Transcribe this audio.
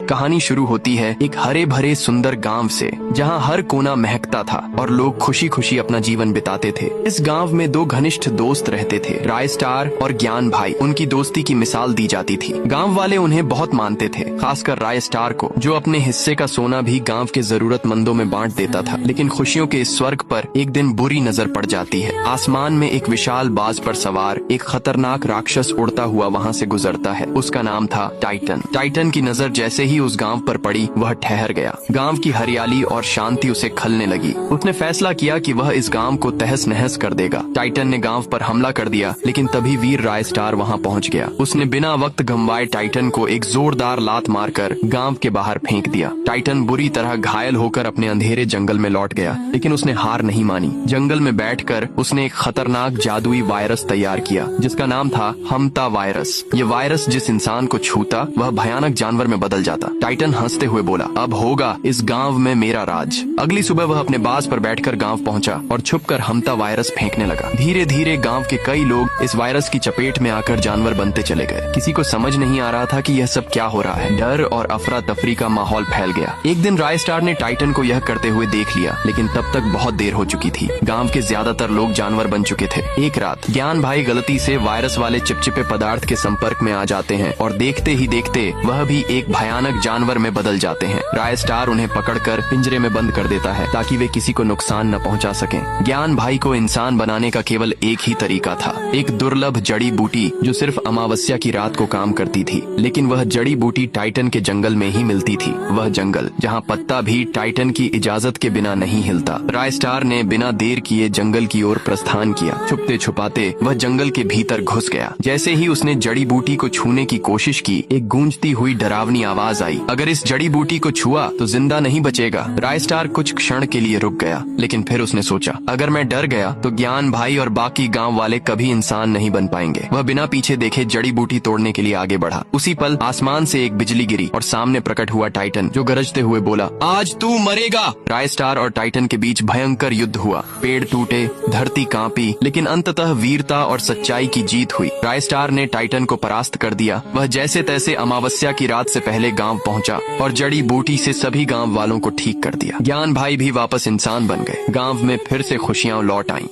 कहानी शुरू होती है एक हरे भरे सुंदर गांव से, जहां हर कोना महकता था और लोग खुशी खुशी अपना जीवन बिताते थे। इस गांव में दो घनिष्ठ दोस्त रहते थे, राय स्टार और ज्ञान भाई। उनकी दोस्ती की मिसाल दी जाती थी। गांव वाले उन्हें बहुत मानते थे, खासकर राय स्टार को, जो अपने हिस्से का सोना भी गांव के जरूरतमंदों में बांट देता था। लेकिन खुशियों के इस स्वर्ग पर एक दिन बुरी नजर पड़ जाती है। आसमान में एक विशाल बाज पर सवार एक खतरनाक राक्षस उड़ता हुआ वहाँ से गुजरता है। उसका नाम था टाइटन। टाइटन की नजर जैसे ही उस गांव पर पड़ी, वह ठहर गया। गांव की हरियाली और शांति उसे खलने लगी। उसने फैसला किया कि वह इस गांव को तहस नहस कर देगा। टाइटन ने गांव पर हमला कर दिया, लेकिन तभी वीर राय स्टार वहां पहुंच गया। उसने बिना वक्त गंवाए टाइटन को एक जोरदार लात मारकर गांव के बाहर फेंक दिया। टाइटन बुरी तरह घायल होकर अपने अंधेरे जंगल में लौट गया, लेकिन उसने हार नहीं मानी। जंगल में बैठकर उसने एक खतरनाक जादुई वायरस तैयार किया, जिसका नाम था हमता वायरस। ये वायरस जिस इंसान को छूता, वह भयानक जानवर में बदल जाता। टाइटन हंसते हुए बोला, अब होगा इस गांव में मेरा राज। अगली सुबह वह अपने बाज पर बैठकर गांव पहुंचा और छुपकर हमता वायरस फेंकने लगा। धीरे धीरे गांव के कई लोग इस वायरस की चपेट में आकर जानवर बनते चले गए। किसी को समझ नहीं आ रहा था कि यह सब क्या हो रहा है। डर और अफरा तफरी का माहौल फैल गया। एक दिन राय स्टार ने टाइटन को यह करते हुए देख लिया, लेकिन तब तक बहुत देर हो चुकी थी। गांव के ज्यादातर लोग जानवर बन चुके थे। एक रात ज्ञान भाई गलती से वायरस वाले चिपचिपे पदार्थ के संपर्क में आ जाते हैं और देखते ही देखते वह भी एक भयानक जानवर में बदल जाते हैं। राय स्टार उन्हें पकड़कर पिंजरे में बंद कर देता है, ताकि वे किसी को नुकसान न पहुंचा सकें। ज्ञान भाई को इंसान बनाने का केवल एक ही तरीका था, एक दुर्लभ जड़ी बूटी जो सिर्फ अमावस्या की रात को काम करती थी। लेकिन वह जड़ी बूटी टाइटन के जंगल में ही मिलती थी। वह जंगल जहाँ पत्ता भी टाइटन की इजाजत के बिना नहीं हिलता। राय स्टार ने बिना देर किए जंगल की ओर प्रस्थान किया। छुपते छुपाते वह जंगल के भीतर घुस गया। जैसे ही उसने जड़ी बूटी को छूने की कोशिश की, एक गूंजती हुई डरावनी आवाज आई, अगर इस जड़ी बूटी को छुआ तो जिंदा नहीं बचेगा। राय स्टार कुछ क्षण के लिए रुक गया, लेकिन फिर उसने सोचा, अगर मैं डर गया तो ज्ञान भाई और बाकी गांव वाले कभी इंसान नहीं बन पाएंगे। वह बिना पीछे देखे जड़ी बूटी तोड़ने के लिए आगे बढ़ा। उसी पल आसमान से एक बिजली गिरी और सामने प्रकट हुआ टाइटन, जो गरजते हुए बोला, आज तू मरेगा। राय स्टार और टाइटन के बीच भयंकर युद्ध हुआ। पेड़ टूटे, धरती कांपी, लेकिन अंततः वीरता और सच्चाई की जीत हुई। राय स्टार ने टाइटन को परास्त कर दिया। वह जैसे तैसे अमावस्या की रात से पहले गांव पहुंचा और जड़ी बूटी से सभी गांव वालों को ठीक कर दिया। ज्ञान भाई भी वापस इंसान बन गए। गांव में फिर से खुशियां लौट आईं।